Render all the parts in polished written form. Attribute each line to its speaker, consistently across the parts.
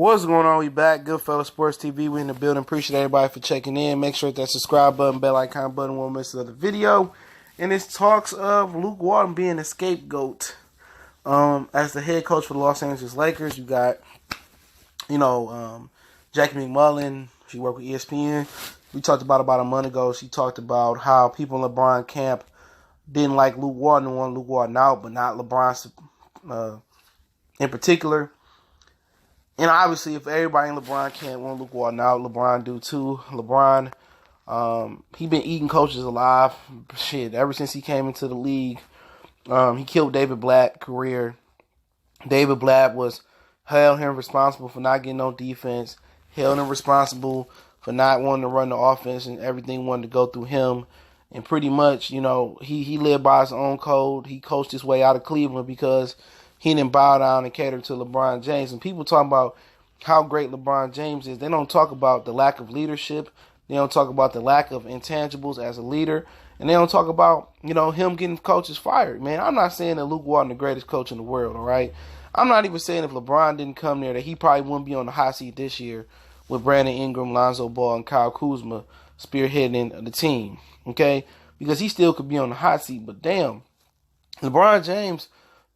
Speaker 1: What's going on? We back. Goodfellas Sports TV. We in the building. Appreciate everybody for checking in. Make sure that subscribe button, bell icon button won't miss another video. And it's talks of Luke Walton being a scapegoat. As the head coach for the Los Angeles Lakers, you got, Jackie McMullen. She worked with ESPN. We talked about a month ago. She talked about how people in LeBron camp didn't like Luke Walton and wanted Luke Walton out, but not LeBron in particular. And obviously, if everybody in LeBron can't want Luke Walton out, LeBron do too. LeBron, he been eating coaches alive. Shit, ever since he came into the league. He killed David Blatt's career. David Blatt held him responsible for not getting no defense. Held him responsible for not wanting to run the offense, and everything wanted to go through him. And pretty much, he lived by his own code. He coached his way out of Cleveland because he didn't bow down and cater to LeBron James. And people talk about how great LeBron James is. They don't talk about the lack of leadership. They don't talk about the lack of intangibles as a leader. And they don't talk about, him getting coaches fired. Man, I'm not saying that Luke Walton the greatest coach in the world, all right? I'm not even saying if LeBron didn't come there that he probably wouldn't be on the hot seat this year with Brandon Ingram, Lonzo Ball, and Kyle Kuzma spearheading the team, okay? Because he still could be on the hot seat. But damn, LeBron James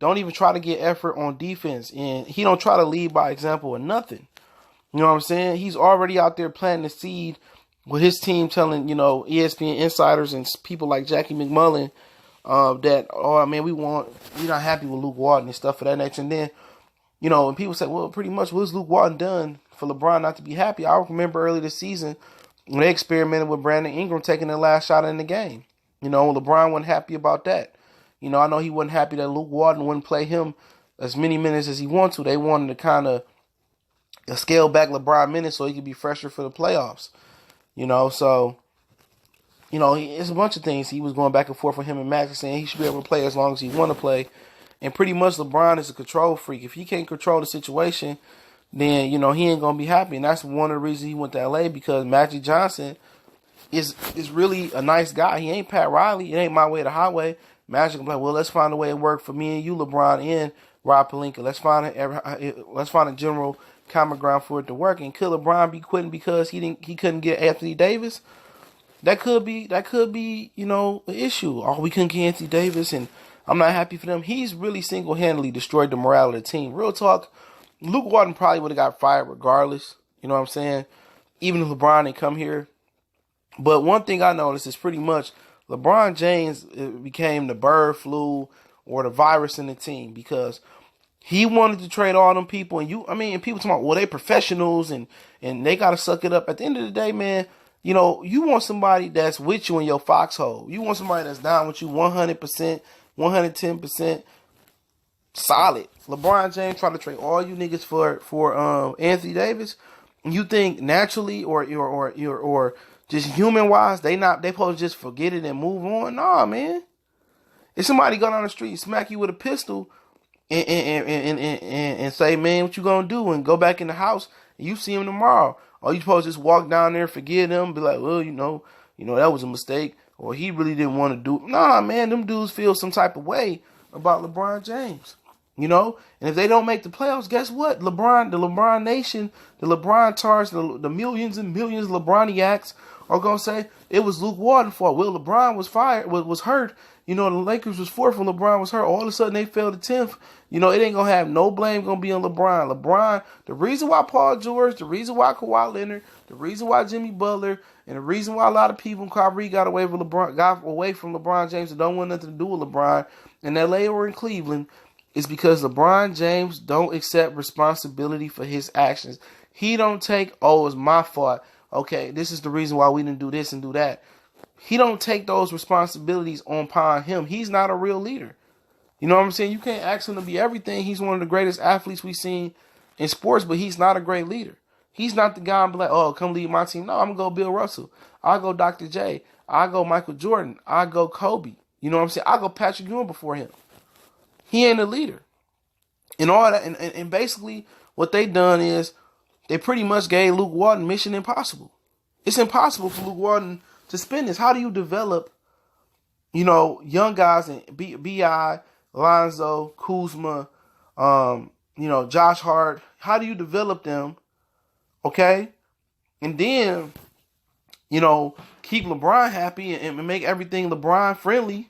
Speaker 1: don't even try to get effort on defense, and he don't try to lead by example or nothing. You know what I'm saying? He's already out there planting the seed with his team, telling, ESPN insiders and people like Jackie McMullen that, oh, man, we're not happy with Luke Walton and stuff of that nature. And then, and people say, well, pretty much what's Luke Walton done for LeBron not to be happy? I remember early this season when they experimented with Brandon Ingram taking the last shot in the game. LeBron wasn't happy about that. I know he wasn't happy that Luke Walton wouldn't play him as many minutes as he wanted to. They wanted to kind of scale back LeBron minutes so he could be fresher for the playoffs. So, it's a bunch of things. He was going back and forth with him and Max saying he should be able to play as long as he want to play. And pretty much LeBron is a control freak. If he can't control the situation, then, he ain't going to be happy. And that's one of the reasons he went to L.A. because Magic Johnson is really a nice guy. He ain't Pat Riley. It ain't my way to highway. Magic will be like, well, let's find a way to work for me and you, LeBron, and Rob Pelinka. Let's find a general common ground for it to work. And could LeBron be quitting because he couldn't get Anthony Davis? That could be an issue. Oh, we couldn't get Anthony Davis, and I'm not happy for them. He's really single-handedly destroyed the morale of the team. Real talk, Luke Walton probably would have got fired regardless. You know what I'm saying? Even if LeBron didn't come here. But one thing I noticed is pretty much LeBron James became the bird flu or the virus in the team because he wanted to trade all them people. And people talking about, well, they professionals and they got to suck it up. At the end of the day, man, you want somebody that's with you in your foxhole. You want somebody that's down with you 100%, 110% solid. LeBron James trying to trade all you niggas for Anthony Davis. You think naturally or just human wise, they supposed to just forget it and move on? Nah, man. If somebody go down the street and smack you with a pistol and say, man, what you gonna do? And go back in the house and you see him tomorrow. Or you supposed to just walk down there, forget him, be like, well, that was a mistake. Or he really didn't want to do it. Nah, man, them dudes feel some type of way about LeBron James. And if they don't make the playoffs, guess what? the LeBron Nation, the LeBron Tars, the millions and millions of LeBroniacs are going to say it was Luke Walton's fault. Well, LeBron was hurt. The Lakers was fourth when LeBron was hurt. All of a sudden, they fell to 10th. It ain't going to have no blame going to be on LeBron. LeBron, the reason why Paul George, the reason why Kawhi Leonard, the reason why Jimmy Butler, and the reason why a lot of people in Kyrie got away from LeBron James and don't want nothing to do with LeBron in LA or in Cleveland is because LeBron James don't accept responsibility for his actions. He don't take, oh, it's my fault. Okay, this is the reason why we didn't do this and do that. He don't take those responsibilities upon him. He's not a real leader. You know what I'm saying? You can't ask him to be everything. He's one of the greatest athletes we've seen in sports, but he's not a great leader. He's not the guy I'm like, oh, come lead my team. No, I'm going to go Bill Russell. I'll go Dr. J. I'll go Michael Jordan. I'll go Kobe. You know what I'm saying? I'll go Patrick Ewing before him. He ain't a leader. And all that, and basically what they done is they pretty much gave Luke Walton mission impossible. It's impossible for Luke Walton to spin this. How do you develop, young guys in B.I., Lonzo, Kuzma, Josh Hart, How do you develop them? Okay? And then, keep LeBron happy and make everything LeBron friendly.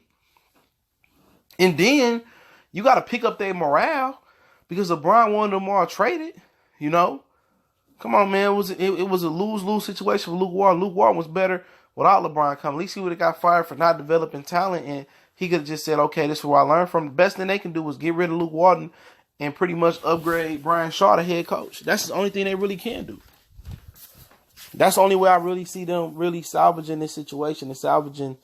Speaker 1: And then you got to pick up their morale because LeBron wanted them all traded. Come on, man. It was a lose-lose situation for Luke Walton. Luke Walton was better without LeBron coming. At least he would have got fired for not developing talent, and he could have just said, okay, this is what I learned from. The best thing they can do was get rid of Luke Walton and pretty much upgrade Brian Shaw to head coach. That's the only thing they really can do. That's the only way I really see them really salvaging this situation and salvaging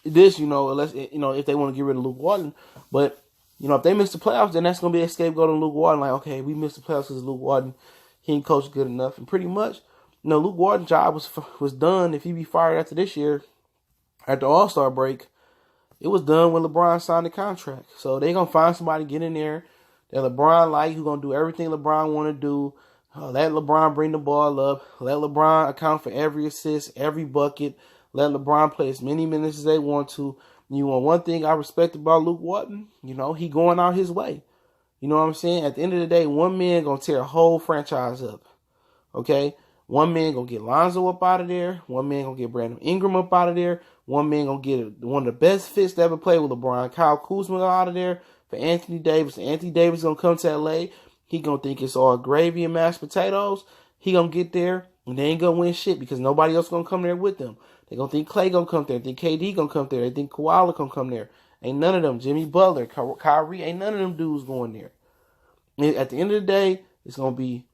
Speaker 1: this, unless, if they want to get rid of Luke Walton. But, if they miss the playoffs, then that's going to be a scapegoat on Luke Walton. Like, okay, we missed the playoffs because Luke Walton, he ain't coached good enough. And pretty much, Luke Walton's job was done. If he be fired after this year, after All-Star break, it was done when LeBron signed the contract. So they going to find somebody, get in there that LeBron like, who's going to do everything LeBron want to do. Let LeBron bring the ball up. Let LeBron account for every assist, every bucket. Let LeBron play as many minutes as they want to. One thing I respect about Luke Walton, he going out his way. You know what I'm saying? At the end of the day, one man going to tear a whole franchise up. Okay? One man going to get Lonzo up out of there. One man going to get Brandon Ingram up out of there. One man going to get one of the best fits to ever play with LeBron, Kyle Kuzma, out of there for Anthony Davis. Anthony Davis going to come to L.A. He going to think it's all gravy and mashed potatoes. He going to get there, and they ain't going to win shit because nobody else going to come there with them. They going to think Clay going to come there. They think KD going to come there. They think Kawhi going to come there. Ain't none of them. Jimmy Butler, Kyrie, ain't none of them dudes going there. And at the end of the day, it's going to be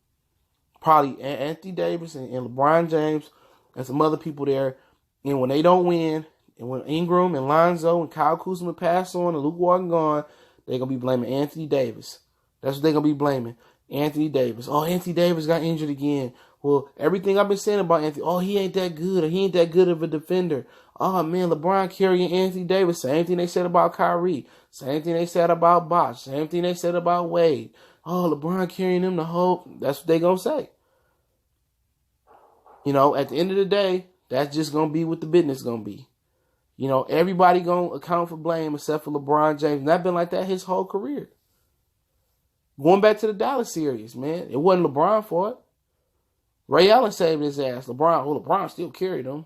Speaker 1: probably Anthony Davis and LeBron James and some other people there. And when they don't win, and when Ingram and Lonzo and Kyle Kuzma pass on and Luke Walton gone, they're going to be blaming Anthony Davis. That's what they're going to be blaming. Anthony Davis. Oh, Anthony Davis got injured again. Well, everything I've been saying about Anthony, he ain't that good, or he ain't that good of a defender. Oh, man, LeBron carrying Anthony Davis. Same thing they said about Kyrie. Same thing they said about Bosh. Same thing they said about Wade. Oh, LeBron carrying them the whole. That's what they going to say. At the end of the day, that's just going to be what the business going to be. Everybody going to account for blame except for LeBron James. And that's been like that his whole career. Going back to the Dallas series, man, it wasn't LeBron's fault. Ray Allen saved his ass. LeBron still carried him,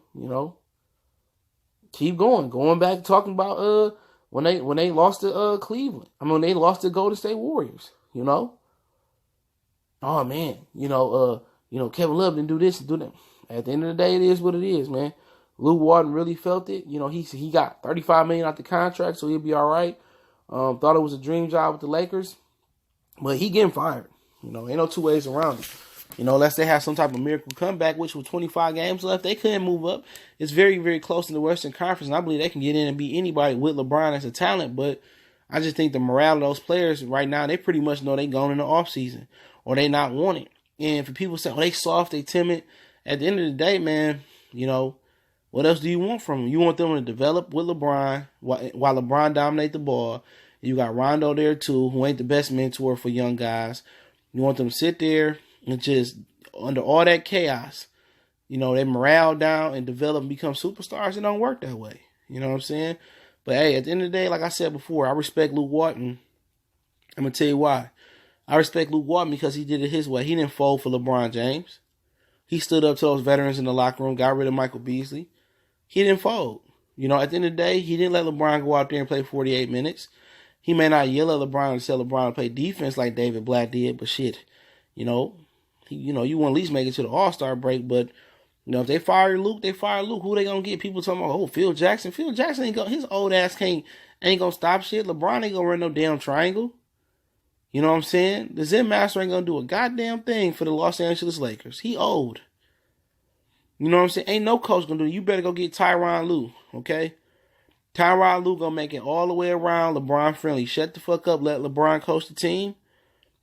Speaker 1: Keep going. Going back talking about when they lost to Cleveland. They lost to Golden State Warriors, Oh man, Kevin Love didn't do this and do that. At the end of the day, it is what it is, man. Luke Walton really felt it. He got $35 million out the contract, so he'll be all right. Thought it was a dream job with the Lakers. But he getting fired. Ain't no two ways around it. Unless they have some type of miracle comeback, which with 25 games left, they couldn't move up. It's very, very close in the Western Conference, and I believe they can get in and beat anybody with LeBron as a talent. But I just think the morale of those players right now, they pretty much know they going in the offseason, or they not wanted. And for people say, they soft, they timid, at the end of the day, man, what else do you want from them? You want them to develop with LeBron while LeBron dominate the ball. You got Rondo there too, who ain't the best mentor for young guys. You want them to sit there and just, under all that chaos, they morale down and develop and become superstars. It don't work that way. You know what I'm saying? But hey, at the end of the day, like I said before, I respect Luke Walton. I'm going to tell you why. I respect Luke Walton because he did it his way. He didn't fold for LeBron James. He stood up to those veterans in the locker room, got rid of Michael Beasley. He didn't fold. At the end of the day, he didn't let LeBron go out there and play 48 minutes. He may not yell at LeBron and tell LeBron to play defense like David Blatt did, but shit, you want to at least make it to the All-Star break. But if they fire Luke, they fire Luke. Who they gonna get? People talking about, Phil Jackson. Phil Jackson ain't gonna. His old ass ain't gonna stop shit. LeBron ain't gonna run no damn triangle. You know what I'm saying? The Zen Master ain't gonna do a goddamn thing for the Los Angeles Lakers. He old. You know what I'm saying? Ain't no coach gonna do it. You better go get Tyronn Lue, okay? Tyronn Lue gonna make it all the way around LeBron friendly. Shut the fuck up. Let LeBron coach the team.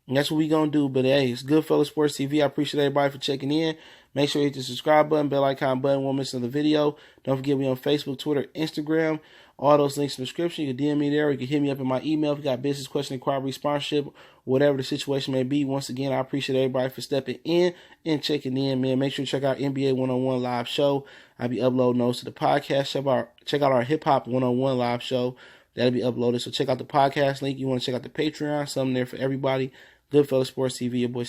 Speaker 1: And that's what we gonna do. But hey, it's Goodfellas Sports TV. I appreciate everybody for checking in. Make sure you hit the subscribe button, bell icon button, won't miss another video. Don't forget me on Facebook, Twitter, Instagram. All those links in the description. You can DM me there. You can hit me up in my email if you got business, question, inquiry, sponsorship, whatever the situation may be. Once again, I appreciate everybody for stepping in and checking in, man. Make sure you check out NBA 101 live show. I'll be uploading those to the podcast. Check out our Hip Hop 101 live show. That'll be uploaded. So check out the podcast link. You want to check out the Patreon, something there for everybody. Goodfellas Sports TV, your boy